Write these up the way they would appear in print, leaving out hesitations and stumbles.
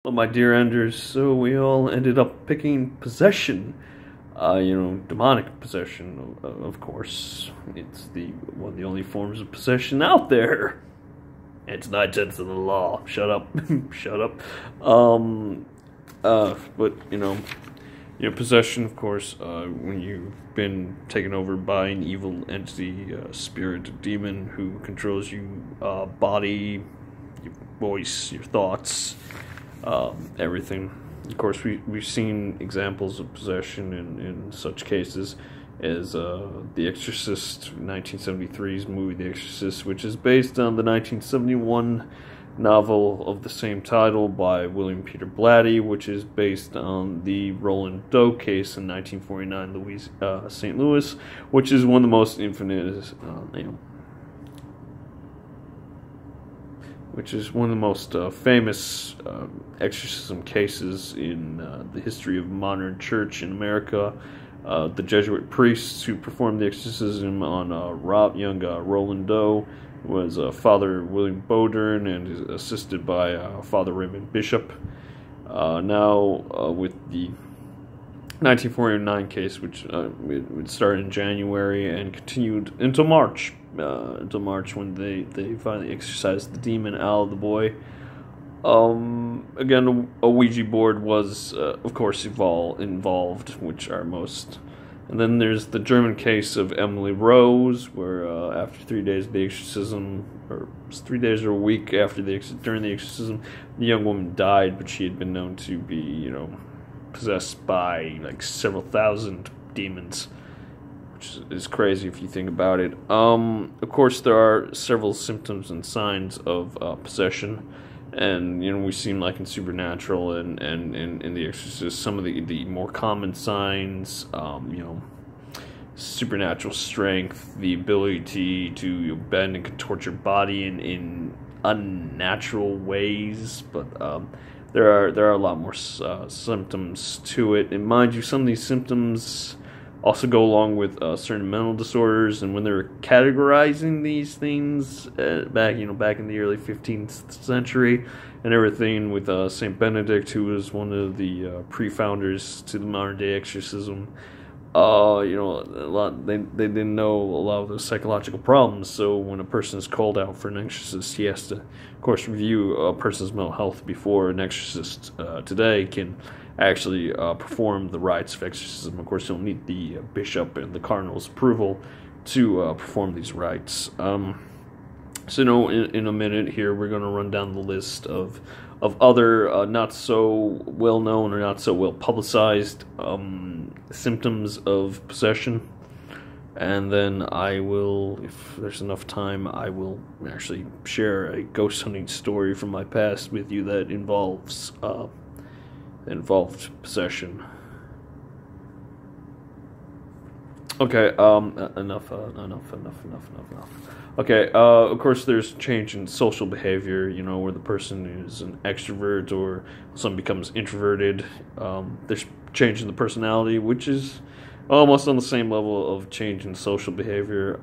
Well, my dear Enders, so we all ended up picking possession. Demonic possession, of course. It's one of the only forms of possession out there. It's 9/10 of the law. Shut up. Shut up. But, possession, of course, when you've been taken over by an evil entity, spirit, demon who controls you, body, your voice, your thoughts, everything. Of course, we've seen examples of possession in such cases as The Exorcist, 1973's movie The Exorcist, which is based on the 1971 novel of the same title by William Peter Blatty, which is based on the Roland Doe case in 1949, St. Louis, which is one of the most infamous, which is one of the most famous exorcism cases in the history of modern church in America. The Jesuit priests who performed the exorcism on young Roland Doe was Father William Bowdern and is assisted by Father Raymond Bishop. Now, with the 1949 case, which would start in January and continued until March when they finally exorcised the demon out of the boy. Again, a Ouija board was, of course, involved, which are most. And then there's the German case of Emily Rose, where after 3 days of the exorcism, or 3 days or a week after during the exorcism, the young woman died, but she had been known to be, possessed by like several thousand demons, which is crazy if you think about it. Of course, there are several symptoms and signs of possession. And, we seem like in Supernatural and in The Exorcist, some of the more common signs, supernatural strength, the ability to bend and contort your body in unnatural ways, but there are a lot more symptoms to it. And mind you, some of these symptoms also go along with certain mental disorders, and when they were categorizing these things back in the early 15th century and everything, with Saint Benedict, who was one of the pre-founders to the modern day exorcism, a lot they didn't know a lot of those psychological problems. So when a person is called out for an exorcist, he has to, of course, review a person's mental health before an exorcist today can actually perform the rites of exorcism. Of course, you'll need the bishop and the cardinal's approval to perform these rites. So, in a minute here, we're going to run down the list of other not so well known or not so well publicized symptoms of possession, and then I will, if there's enough time, I will actually share a ghost hunting story from my past with you that involved possession. Okay, enough. Okay, of course there's change in social behavior, where the person is an extrovert or some becomes introverted. There's change in the personality, which is almost on the same level of change in social behavior.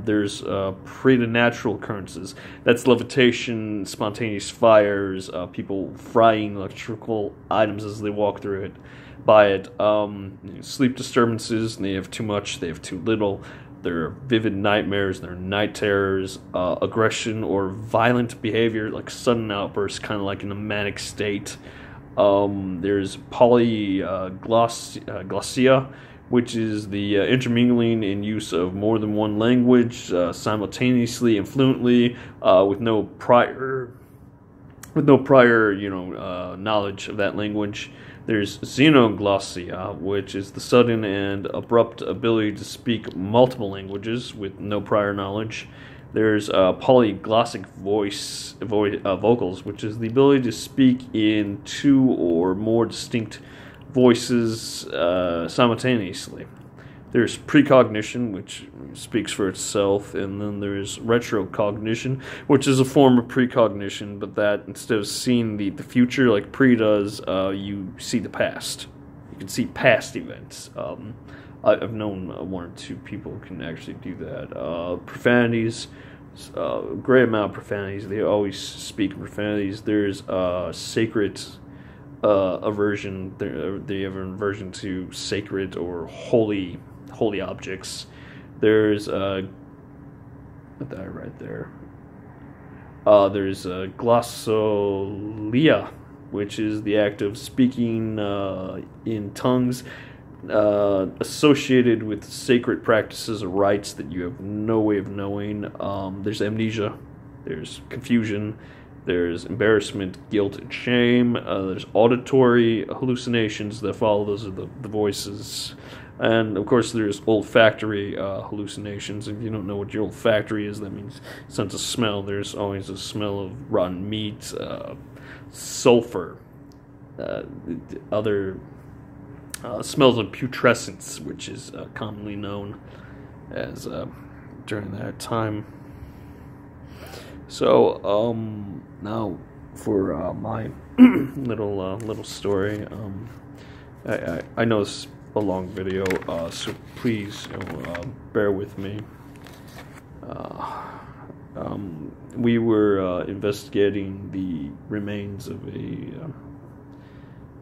There's preternatural occurrences. That's levitation, spontaneous fires, people frying electrical items as they walk through it, by it. Sleep disturbances, and they have too much, they have too little. There are vivid nightmares, there are night terrors, aggression or violent behavior, like sudden outbursts, kind of like in a manic state. There's polyglossia, which is the intermingling and use of more than one language simultaneously and fluently, with no prior knowledge of that language. There's xenoglossia, which is the sudden and abrupt ability to speak multiple languages with no prior knowledge. There's polyglossic vocals, which is the ability to speak in two or more distinct voices simultaneously. There's precognition, which speaks for itself, and then there's retrocognition, which is a form of precognition, but that instead of seeing the future like pre does, you see the past. You can see past events. I've known one or two people who can actually do that. Profanities, great amount of profanities. They always speak profanities. There's sacred aversion. They have an aversion to sacred or holy objects. There's what did I write there? There's glossolalia, which is the act of speaking in tongues, associated with sacred practices or rites that you have no way of knowing. There's amnesia, there's confusion, there's embarrassment, guilt, and shame. There's auditory hallucinations that follow. Those are the voices. And, of course, there's olfactory hallucinations. If you don't know what your olfactory is, that means sense of smell. There's always a smell of rotten meat, sulfur, other smells of putrescence, which is commonly known as during that time. So, now for my little story. I know it's a long video, so please bear with me. We were investigating the remains of a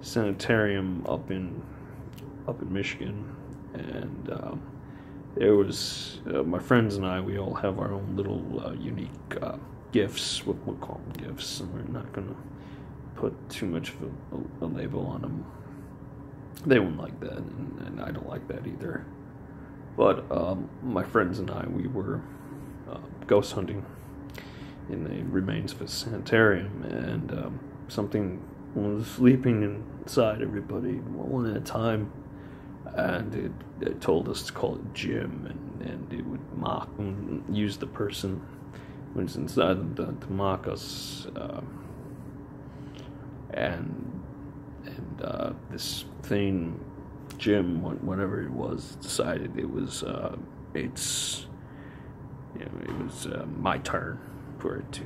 sanitarium up in Michigan, and there was my friends and I. We all have our own little unique gifts. We'll call them gifts, and we're not gonna put too much of a label on them. They won't like that, and I don't like that either. But my friends and I, we were ghost hunting in the remains of a sanitarium, and something was leaping inside everybody one at a time, and it told us to call it Jim, and it would mock and use the person when it's inside them to mock us, and this thing, Jim, whatever it was, decided it was it was my turn for it to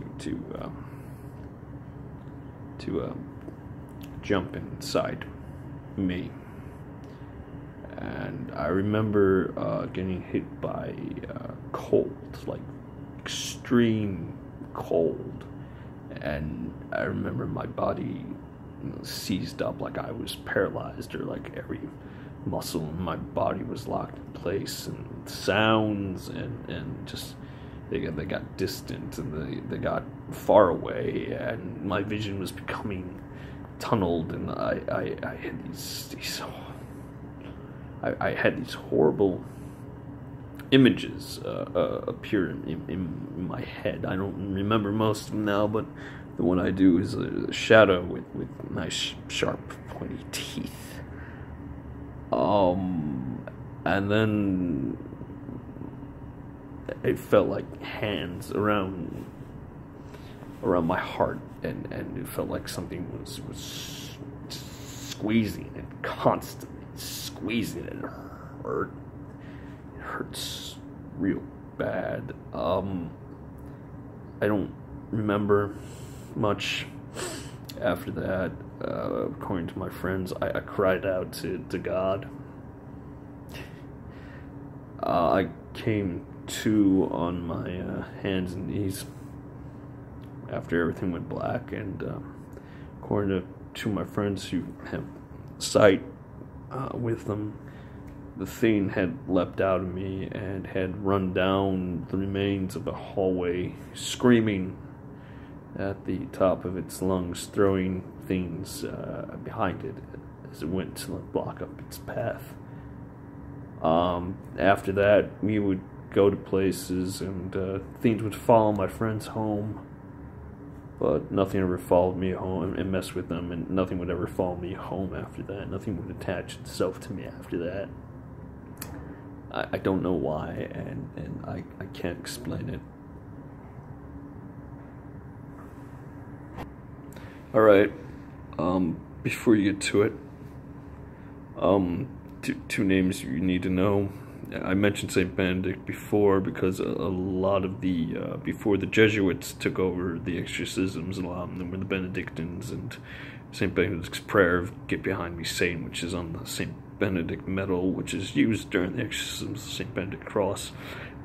jump inside me. And I remember getting hit by cold, like extreme cold, and I remember my body seized up, like I was paralyzed, or like every muscle in my body was locked in place, and sounds and just they got distant, and they got far away, and my vision was becoming tunneled, and I had I had these horrible images appear in my head. I don't remember most of them now, but the one I do is a shadow with nice, sharp, pointy teeth. And then it felt like hands around my heart, and it felt like something was squeezing it, constantly squeezing it. It hurt. It hurts real bad. I don't remember much after that. According to my friends, I cried out to God. I came to on my hands and knees after everything went black, and according to my friends who have sight with them, the thing had leapt out of me and had run down the remains of a hallway, screaming at the top of its lungs, throwing things behind it as it went to block up its path. After that, we would go to places, and things would follow my friends home, but nothing ever followed me home and messed with them, and nothing would ever follow me home after that. Nothing would attach itself to me after that. I don't know why, and I can't explain it. Alright, before you get to it, two names you need to know. I mentioned St. Benedict before because a lot of the, before the Jesuits took over the exorcisms, a lot of them were the Benedictines, and St. Benedict's prayer of "Get Behind Me, Satan," which is on the St. Benedict medal, which is used during the exorcisms, the St. Benedict cross.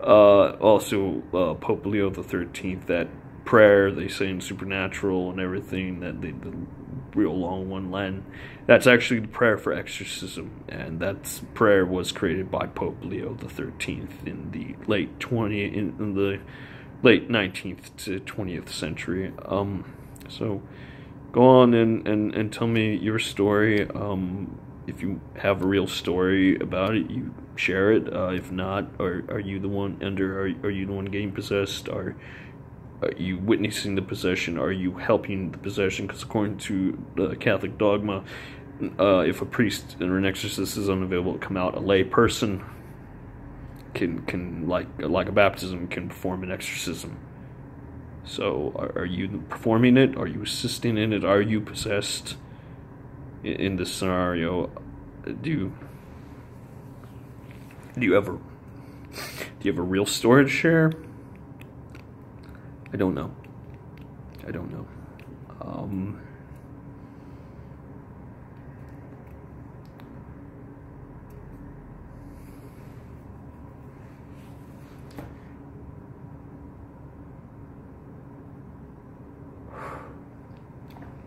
Also, Pope Leo the 13th, that prayer they say in Supernatural and everything, that real long one. And that's actually the prayer for exorcism, and that prayer was created by Pope Leo the 13th in the late 19th to 20th century. So go on and tell me your story. If you have a real story about it, you share it. If not, are you the one are you the one getting possessed? Are you witnessing the possession? Are you helping the possession? Because according to the Catholic dogma, if a priest or an exorcist is unavailable to come out, a lay person can like a baptism, can perform an exorcism. So are you performing it? Are you assisting in it? Are you possessed in this scenario? Do you have a real story to share? I don't know.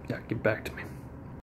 Yeah, get back to me.